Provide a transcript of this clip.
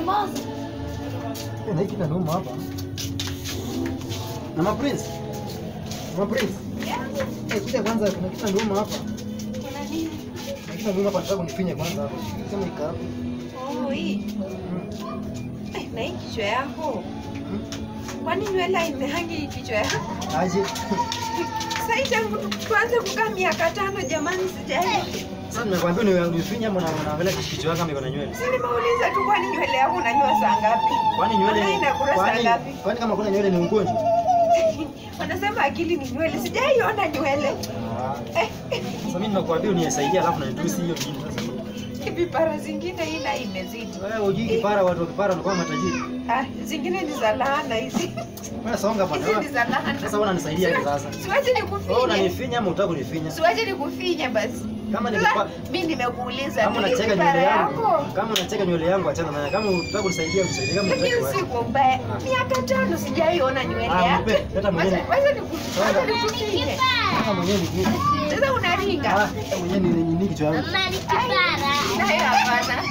nyamaza. Na hiki ndio hapa. Na Prince. Prince. Kuja kwanza kuna kitu ndio hapa. Kuna nini? Kitu ndio hapa nataka unifinye kwanza hapo. Sema ika hapo. Oh, hii. Na hii kichwa yako. Kwani nywele imehangi kichwa yako? Aje. Sasa tangu tuanze kukaa miaka 5 jamani sijai. Sasa nimekwambia unifinye mbona unaangalia kichwa yako kama iko na nywele. Si nimeuliza tu kwani nywele yako unanyoa saa ngapi? Kwani nywele inakula saa ngapi? Kwani kama kuna nywele ni ugonjwa? Wanasema akili ni nywele. Sijaiona nywele. Sasa mimi nimekuambia unisaidie alafu na nitusi hiyo kitu sasa. Hivi para zingine ina imezidi. Wewe hujui kipara, watu wa kipara wanakuwa matajiri. Zingine ni za laana hizi. Wewe songa bwana. Hizi ni za laana. Sasa wewe unanisaidia hivi sasa. Siwaje nikufinya. Wewe unanifinya ama unataka kunifinya? Siwaje nikufinya basi. Kama mimi nimekuuliza kama unacheka nywele yangu. Kama unacheka nywele yangu achana nayo. Kama unataka kunisaidia unisaidie kama unataka. Mimi siko mbaya. Miaka 5 sijaiona nywele yako. Hata mwenyewe. Wewe nikufinya. Kama mwenyewe ni kitu. Sasa unaringa. Mwenyewe ni kichwa yangu. Mama ni kipara. Na hapana.